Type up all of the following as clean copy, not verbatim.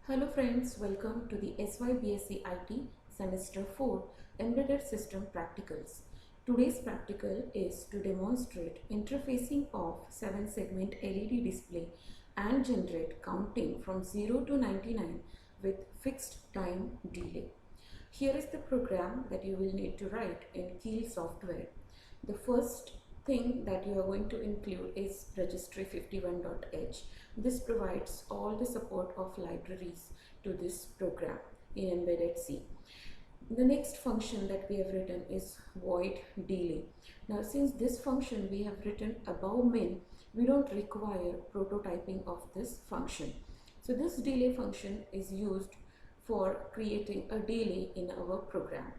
Hello friends, welcome to the SYBSc IT Semester 4 Embedded System Practicals. Today's practical is to demonstrate interfacing of 7-segment LED display and generate counting from 0 to 99 with fixed time delay. Here is the program that you will need to write in Keil software. The first thing that you are going to include is registry51.h. This provides all the support of libraries to this program in embedded C. The next function that we have written is void delay. Now since this function we have written above min, we don't require prototyping of this function. So this delay function is used for creating a delay in our program.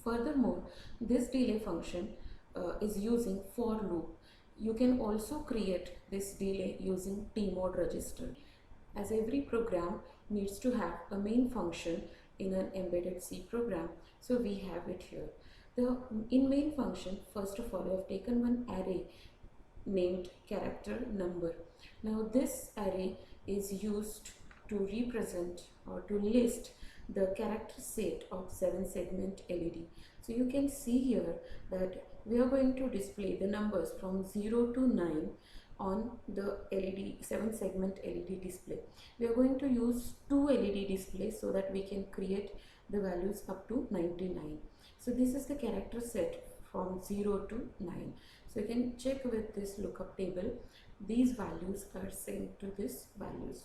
Furthermore, this delay function is using for loop. You can also create this delay using tmod register. As every program needs to have a main function in an embedded C program, so we have it here. In main function, first of all, we have taken one array named character number. Now this array is used to represent or to list the character set of 7-segment LED. So you can see here that we are going to display the numbers from 0 to 9 on the LED 7-segment LED display. We are going to use two LED displays so that we can create the values up to 99. So this is the character set from 0 to 9. So you can check with this lookup table. These values are sent to these values.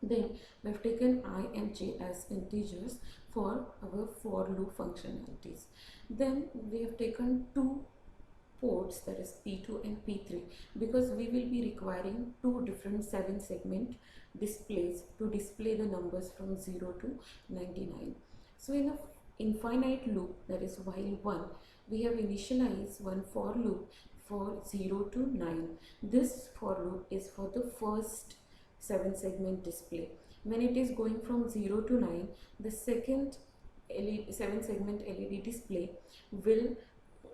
Then we have taken I and j as integers for our for loop functionalities. Then we have taken two ports, that is P2 and P3, because we will be requiring two different 7-segment displays to display the numbers from 0 to 99. So in an infinite loop, that is while 1, we have initialized one for loop for 0 to 9. This for loop is for the first 7-segment display. When it is going from 0 to 9, the second 7-segment LED display will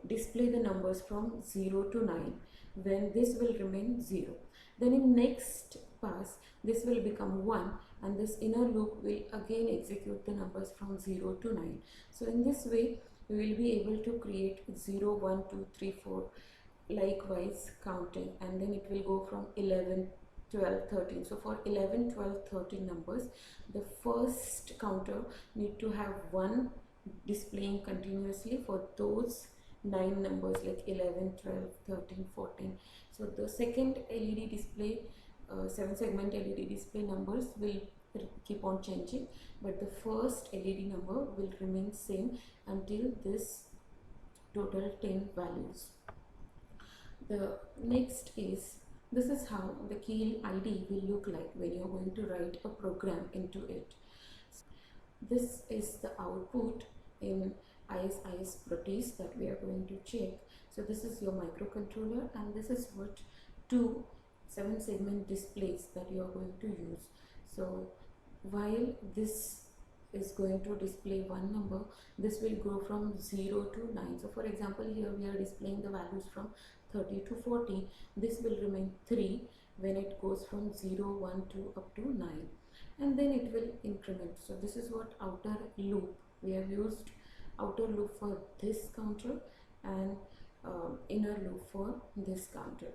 display the numbers from 0 to 9, when this will remain 0. Then in next pass, this will become 1, and this inner loop will again execute the numbers from 0 to 9. So in this way, we will be able to create 0, 1, 2, 3, 4 likewise counting, and then it will go from 11, 12, 13. So for 11, 12, 13 numbers, the first counter need to have 1 displaying continuously for those 9 numbers like 11, 12, 13, 14. So the second LED display, 7-segment LED display numbers will keep on changing, but the first LED number will remain same until this total 10 values. The next is, this is how the Keil ID will look like when you are going to write a program into it. This is the output in IS Proteus that we are going to check. So this is your microcontroller, and this is what two 7-segment displays that you are going to use. So while this is going to display one number, this will go from 0 to 9. So for example, here we are displaying the values from 30 to 40. This will remain 3 when it goes from 0, 1, 2 up to 9, and then it will increment. So this is what outer loop. We have used outer loop for this counter and inner loop for this counter.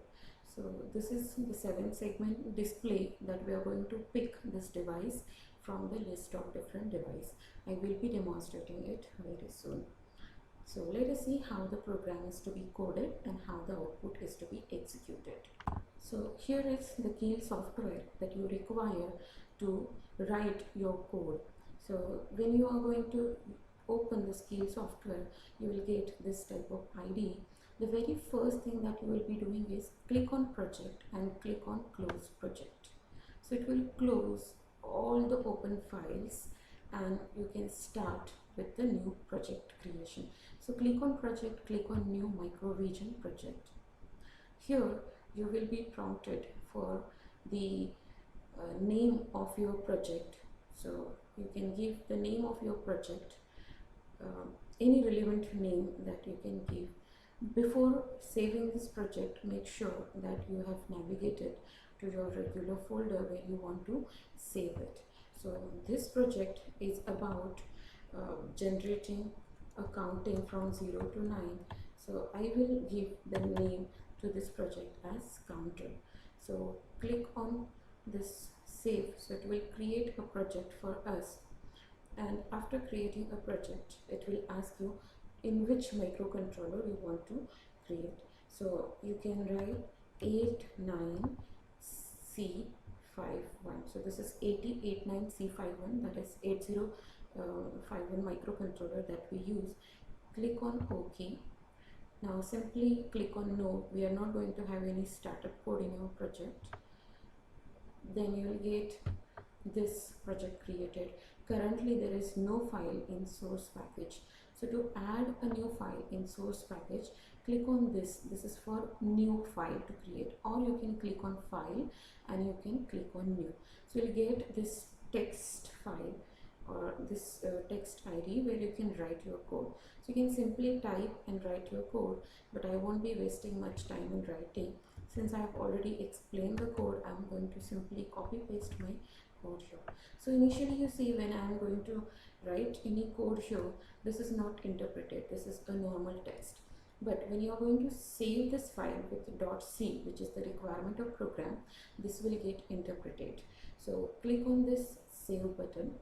So this is the 7-segment display that we are going to pick this device from the list of different devices. I will be demonstrating it very soon. So let us see how the program is to be coded and how the output is to be executed. So here is the Keil software that you require to write your code. So when you are going to open this Keil software, you will get this type of ID. The very first thing that you will be doing is click on project and click on close project. So it will close all the open files and you can start with the new project creation. So click on project, click on new micro region project. Here you will be prompted for the name of your project. So you can give the name of your project, any relevant name that you can give. Before saving this project, make sure that you have navigated to your regular folder where you want to save it. So this project is about generating a counting from 0 to 9. So I will give the name to this project as counter. So click on this save. So it will create a project for us, and after creating a project it will ask you in which microcontroller you want to create. So you can write 89C51. So this is 8089C51, that is 8051 microcontroller that we use. Click on OK. Now simply click on no. We are not going to have any startup code in your project. Then you will get this project created. Currently there is no file in source package. So to add a new file in source package, click on this. This is for new file to create, or you can click on file and you can click on new. So you'll get this text file or this text ID where you can write your code. So you can simply type and write your code, but I won't be wasting much time in writing. Since I have already explained the code, I'm going to simply copy paste my code here. So initially you see when I am going to write any code here, this is not interpreted, this is a normal text. But when you are going to save this file with .c, which is the requirement of program, this will get interpreted. So click on this save button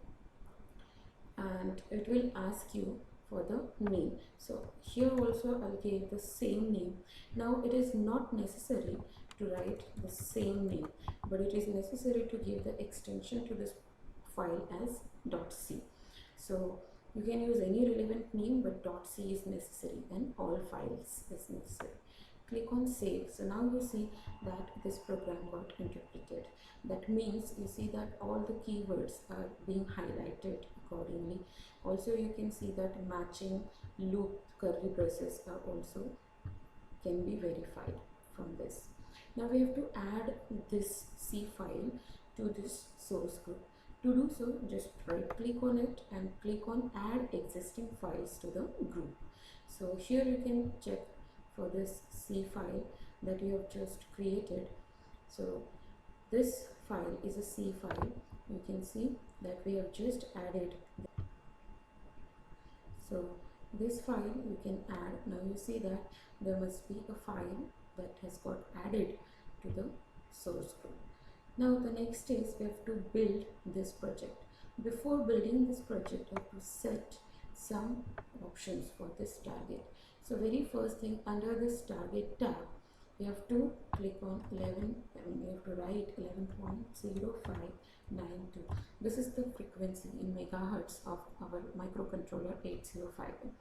and it will ask you for the name. So here also I'll give the same name. Now it is not necessary to write the same name, but it is necessary to give the extension to this file as .c. So you can use any relevant name, but .c is necessary and all files is necessary. Click on save. So now you see that this program got interpreted. That means you see that all the keywords are being highlighted accordingly. Also you can see that matching loop curly braces are also can be verified from this. Now we have to add this C file to this source group. To do so, just right click on it and click on add existing files to the group. So here you can check for this C file that you have just created. So this file is a C file. You can see that we have just added. So this file you can add. Now you see that there must be a file that has got added to the source group. Now the next is we have to build this project. Before building this project, we have to set some options for this target. So very first thing, under this target tab, you have to click on 11, you have to write 11.0592. This is the frequency in megahertz of our microcontroller 8051.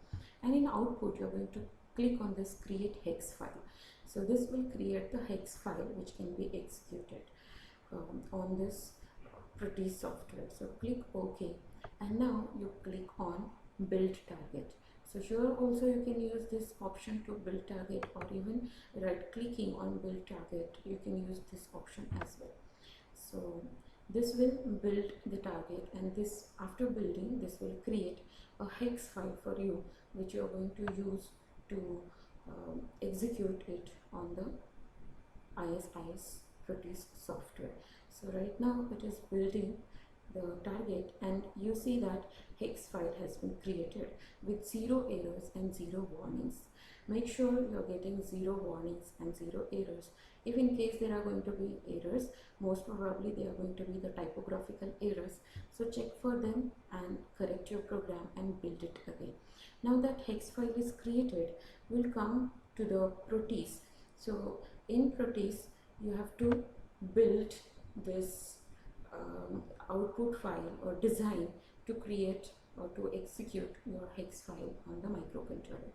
And in output, you are going to click on this create hex file. So this will create the hex file which can be executed on this Proteus software. So click OK, and now you click on build target. So here also you can use this option to build target, or even right clicking on build target, you can use this option as well. So this will build the target, and this after building this will create a hex file for you which you are going to use to execute it on the SYBSc Proteus software. So right now it is building the target, and you see that hex file has been created with 0 errors and 0 warnings. Make sure you are getting 0 warnings and 0 errors. If in case there are going to be errors, most probably they are going to be the typographical errors. So check for them and correct your program and build it again. Now that hex file is created, we'll come to the Proteus. So in Proteus, you have to build this output file or design to create or to execute your hex file on the microcontroller.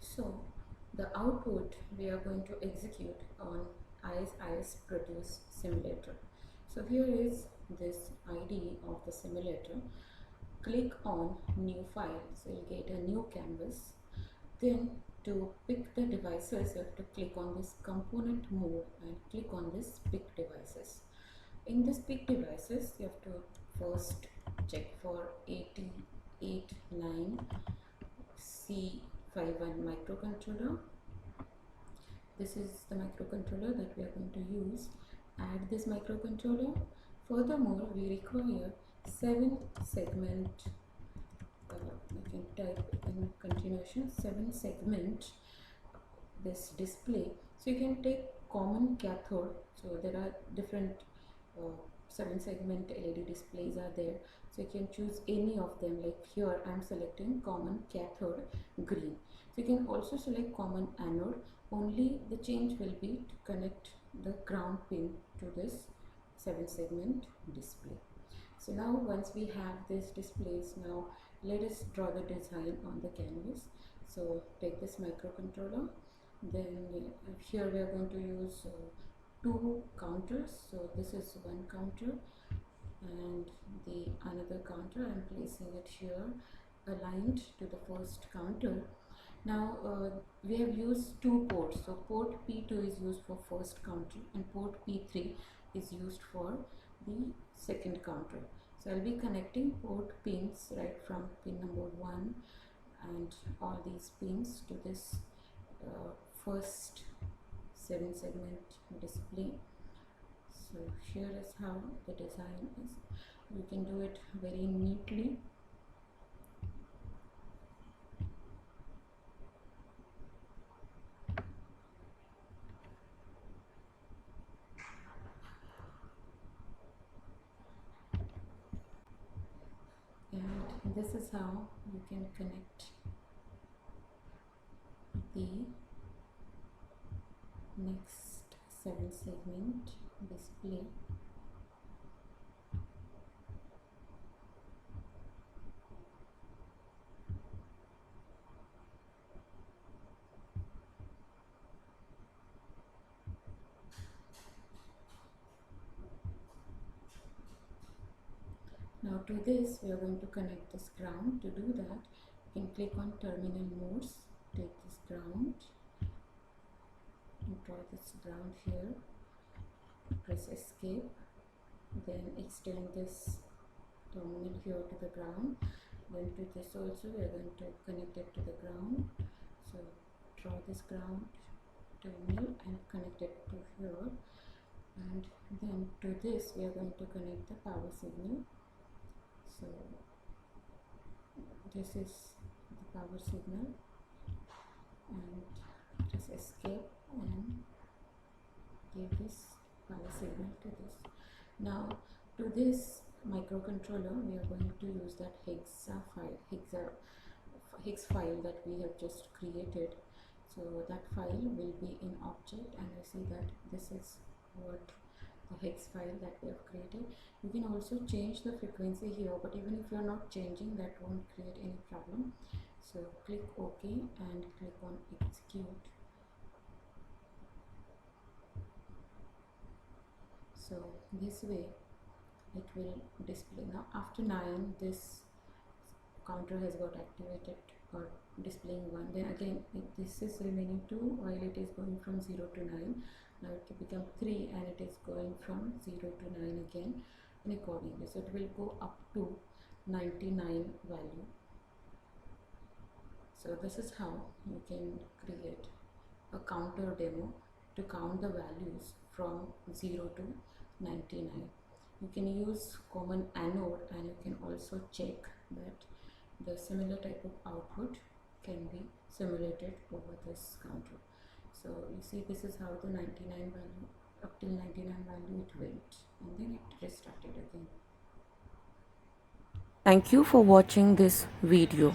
So the output we are going to execute on SYBSc Proteus simulator. So here is this ID of the simulator. Click on new file, so you'll get a new canvas. Then to pick the devices, you have to click on this component mode and click on this pick devices. In this pick devices, you have to first check for 8089C51 microcontroller. This is the microcontroller that we are going to use. Add this microcontroller. Furthermore, we require 7 segment, you can type in continuation, 7 segment this display. So you can take common cathode. So there are different 7 segment LED displays are there. So you can choose any of them. Like here I am selecting common cathode green. So you can also select common anode. Only the change will be to connect the ground pin to this 7 segment display. So now once we have these displays, now let us draw the design on the canvas. So take this microcontroller, then here we are going to use 2 counters. So this is one counter and the another counter. I am placing it here aligned to the first counter. Now we have used 2 ports. So port P2 is used for first counter and port P3 is used for the second counter. So I'll be connecting port pins right from pin number 1 and all these pins to this first 7 segment display. So here is how the design is. You can do it very neatly. And this is how you can connect the next 7 segment display. Now to this we are going to connect this ground. To do that, you can click on terminal modes, take this ground and draw this ground here, press escape, then extend this terminal here to the ground. Then to this also we are going to connect it to the ground. So draw this ground terminal and connect it to here, and then to this we are going to connect the power signal. So this is the power signal, and just escape and give this power signal to this. Now to this microcontroller we are going to use that hex file that we have just created. So that file will be in object, and I see that this is what the hex file that we have created. You can also change the frequency here, but even if you are not changing, that won't create any problem. So click OK and click on execute. So this way it will display. Now after 9 this counter has got activated or displaying 1. Then again this is remaining 2 while it is going from 0 to 9. Now it will become 3 and it is going from 0 to 9 again, and accordingly. So it will go up to 99 value. So this is how you can create a counter demo to count the values from 0 to 99. You can use common anode, and you can also check that the similar type of output can be simulated over this counter. So you see, this is how the 99 value, up till 99 value it went, and then it restarted again. Thank you for watching this video.